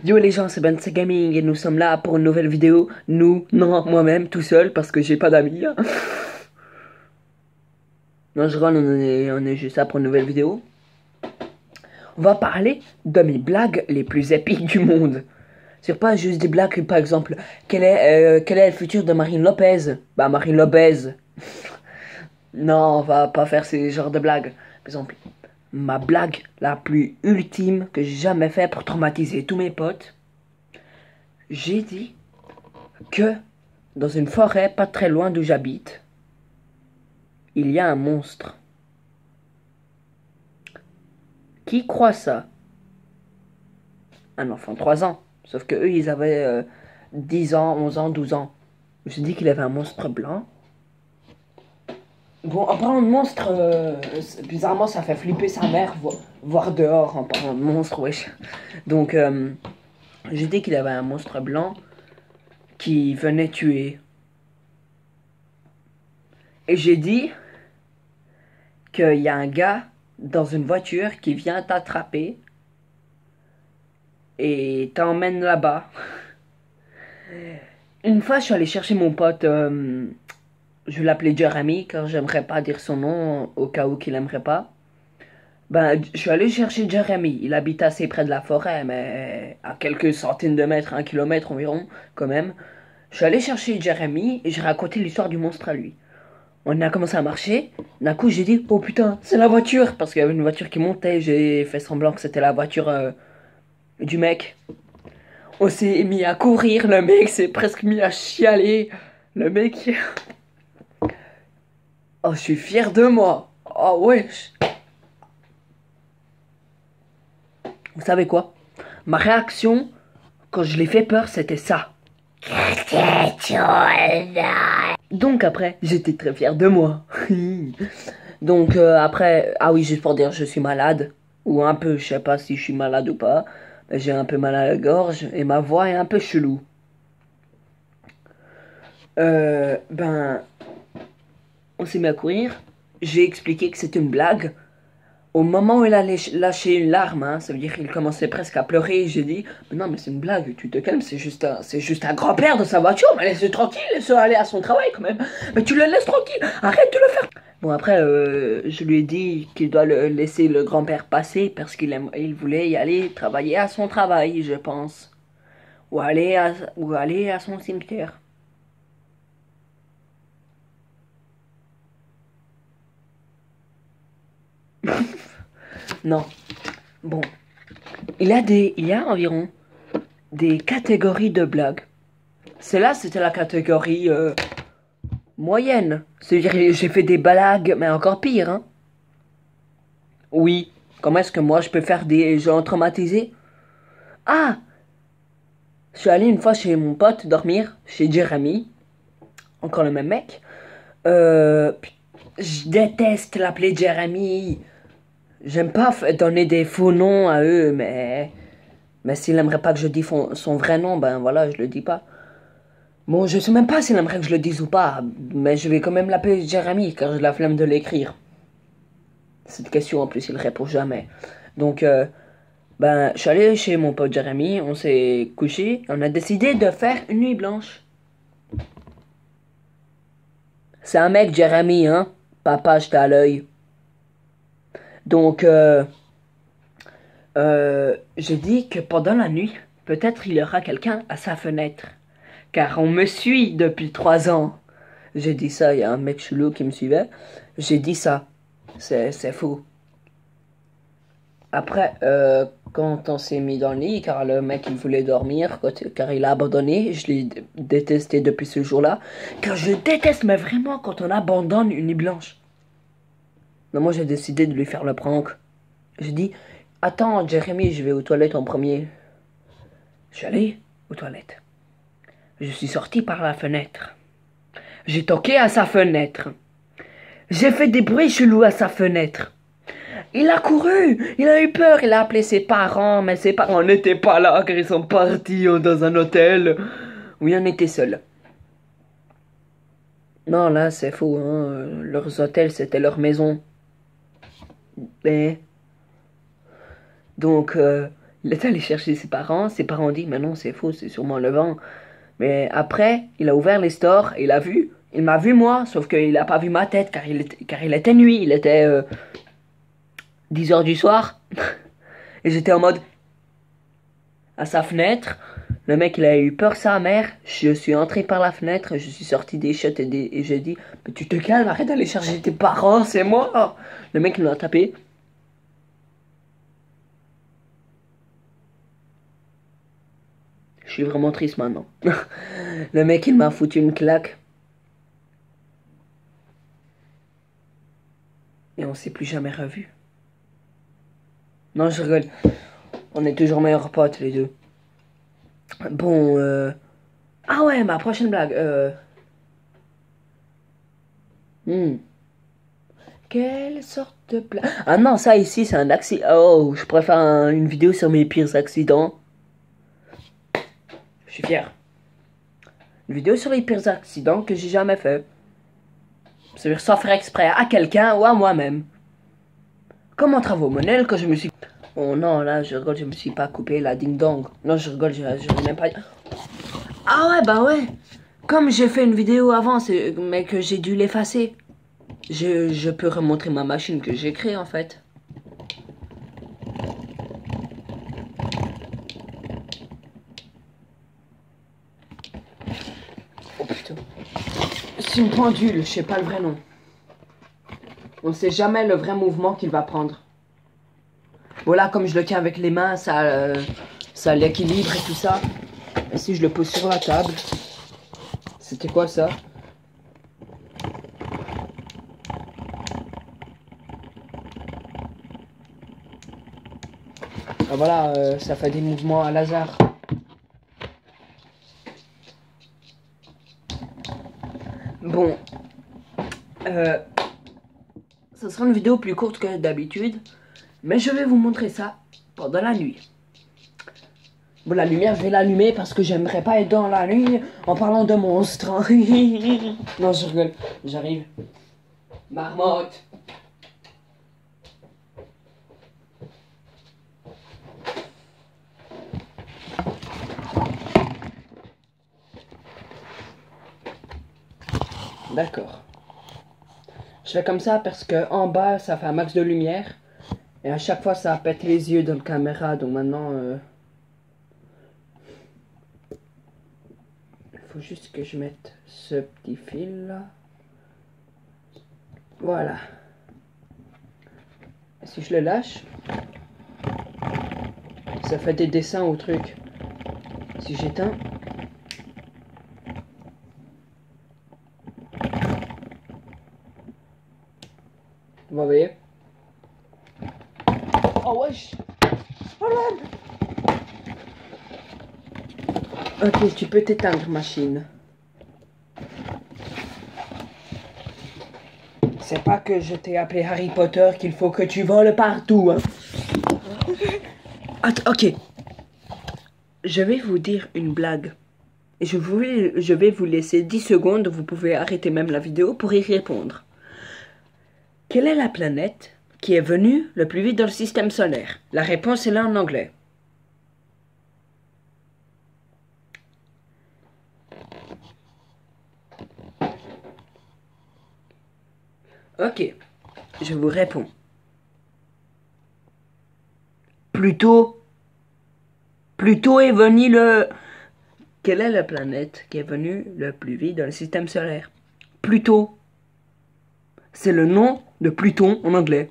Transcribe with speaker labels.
Speaker 1: Yo les gens, c'est Ben Gaming et nous sommes là pour une nouvelle vidéo. Nous, non, moi-même, tout seul parce que j'ai pas d'amis. Non, je râle, on est juste là pour une nouvelle vidéo. On va parler de mes blagues les plus épiques du monde. C'est pas juste des blagues, par exemple, quel est le futur de Marine Lopez? Bah, Marine Lopez. Non, on va pas faire ces genres de blagues. Par exemple, ma blague la plus ultime que j'ai jamais fait pour traumatiser tous mes potes. J'ai dit que dans une forêt pas très loin d'où j'habite, il y a un monstre. Qui croit ça? Un enfant de 3 ans. Sauf que eux, ils avaient 10 ans, 11 ans, 12 ans. Je me suis dit qu'il avait un monstre blanc. Bon, en parlant de monstre, bizarrement, ça fait flipper sa mère, voir dehors en parlant de monstre, wesh. Donc, j'ai dit qu'il avait un monstre blanc qui venait tuer. Et j'ai dit qu'il y a un gars dans une voiture qui vient t'attraper et t'emmène là-bas. Une fois, je suis allé chercher mon pote, je vais l'appeler Jeremy, car j'aimerais pas dire son nom, au cas où qu'il aimerait pas. Ben, je suis allé chercher Jeremy. Il habite assez près de la forêt, mais à quelques centaines de mètres, 1 kilomètre environ, quand même. Je suis allé chercher Jeremy et j'ai raconté l'histoire du monstre à lui. On a commencé à marcher. D'un coup, j'ai dit, oh putain, c'est la voiture! Parce qu'il y avait une voiture qui montait. J'ai fait semblant que c'était la voiture du mec. On s'est mis à courir. Le mec s'est presque mis à chialer. Le mec. Oh, je suis fier de moi. Oh, wesh. Vous savez quoi? Ma réaction, quand je l'ai fait peur, c'était ça. Donc après, j'étais très fier de moi. Donc après, ah oui, juste pour dire, je suis malade. Ou un peu, je sais pas si je suis malade ou pas. Mais j'ai un peu mal à la gorge et ma voix est un peu chelou. Ben, on s'est mis à courir. J'ai expliqué que c'était une blague. Au moment où il a lâché une larme, hein, ça veut dire qu'il commençait presque à pleurer, j'ai dit, mais non, mais c'est une blague, tu te calmes, c'est juste un grand-père de sa voiture, mais laisse-le tranquille, laisse-le aller à son travail quand même. Mais tu le laisses tranquille, arrête de le faire. Bon, après, je lui ai dit qu'il doit laisser le grand-père passer parce il voulait y aller travailler à son travail, je pense. Ou aller à son cimetière. Non. Bon. Il y a environ des catégories de blagues. Celle-là, c'était la catégorie moyenne. C'est-à-dire, j'ai fait des blagues, mais encore pire, hein. Oui. Comment est-ce que moi, je peux faire des gens traumatisés? Ah! Je suis allé une fois chez mon pote dormir, chez Jeremy. Encore le même mec. Euh, je déteste l'appeler Jeremy. J'aime pas donner des faux noms à eux, mais s'il aimerait pas que je dise son vrai nom, ben voilà, je le dis pas. Bon, je sais même pas s'il aimerait que je le dise ou pas, mais je vais quand même l'appeler Jeremy, car j'ai la flemme de l'écrire. Cette question, en plus, il répond jamais. Donc, ben, je suis allé chez mon pote Jeremy, on s'est couché, on a décidé de faire une nuit blanche. C'est un mec, Jeremy, hein? Papa, j'étais à l'œil. Donc, j'ai dit que pendant la nuit, peut-être il y aura quelqu'un à sa fenêtre. Car on me suit depuis 3 ans. J'ai dit ça, il y a un mec chelou qui me suivait. J'ai dit ça. C'est faux. Après, quand on s'est mis dans le lit, car le mec il voulait dormir, car il a abandonné, je l'ai détesté depuis ce jour-là. Car je déteste, mais vraiment, quand on abandonne une nuit blanche. Non, moi j'ai décidé de lui faire le prank. J'ai dit, attends, Jérémy, je vais aux toilettes en premier. Je suis allé aux toilettes. Je suis sorti par la fenêtre. J'ai toqué à sa fenêtre. J'ai fait des bruits chelous à sa fenêtre. Il a couru, il a eu peur, il a appelé ses parents, mais ses parents n'étaient pas là car ils sont partis dans un hôtel où on était seul. Non, là c'est faux, hein. Leurs hôtels c'était leur maison. Et donc Il est allé chercher ses parents ont dit, mais non, c'est faux, c'est sûrement le vent. Mais après, il a ouvert les stores, et il m'a vu moi, sauf qu'il a pas vu ma tête, car il était nuit, il était 10 heures du soir. Et j'étais en mode, à sa fenêtre, le mec il a eu peur sa mère, je suis entré par la fenêtre, je suis sorti des chiottes et j'ai dit, mais tu te calmes, arrête d'aller chercher tes parents, c'est moi. Le mec il m'a tapé. Je suis vraiment triste maintenant. Le mec il m'a foutu une claque. Et on s'est plus jamais revus. Non, je rigole. On est toujours meilleurs potes, les deux. Bon, ah ouais, ma prochaine blague. Quelle sorte de blague... Ah non, ça ici, c'est un accident. Oh, je préfère une vidéo sur mes pires accidents. Je suis fier. Une vidéo sur les pires accidents que j'ai jamais fait. C'est-à-dire sans faire exprès à quelqu'un ou à moi-même. Comme en travaux manuels quand je me suis... Oh non, là, je rigole, je me suis pas coupé la ding-dong. Non, je rigole, je même pas... Ah ouais, bah ouais. Comme j'ai fait une vidéo avant, mais que j'ai dû l'effacer. Je peux remontrer ma machine que j'ai créée, en fait. Oh putain. C'est une pendule, je sais pas le vrai nom. On sait jamais le vrai mouvement qu'il va prendre. Voilà, comme je le tiens avec les mains, ça l'équilibre et tout ça. Et si je le pose sur la table, c'était quoi ça? Ah, voilà, ça fait des mouvements à hasard. Bon, ça sera une vidéo plus courte que d'habitude, mais je vais vous montrer ça pendant la nuit. Bon, la lumière, je vais l'allumer parce que j'aimerais pas être dans la nuit en parlant de monstres. Non, je rigole, j'arrive. Marmotte. D'accord. Je fais comme ça parce que en bas, ça fait un max de lumière. Et à chaque fois, ça pète les yeux dans la caméra. Donc maintenant... il faut juste que je mette ce petit fil là. Voilà. Et si je le lâche, ça fait des dessins au truc. Si j'éteins... Vous voyez? Oh wesh! Ok, tu peux t'éteindre, machine. C'est pas que je t'ai appelé Harry Potter qu'il faut que tu voles partout, hein. Ok. Je vais vous dire une blague. Et je vais vous laisser 10 secondes. Vous pouvez arrêter même la vidéo pour y répondre. Quelle est la planète qui est venue le plus vite dans le système solaire? La réponse est là en anglais. Ok, je vous réponds. Pluto est venu le... Quelle est la planète qui est venue le plus vite dans le système solaire? Pluto. C'est le nom de Pluton en anglais.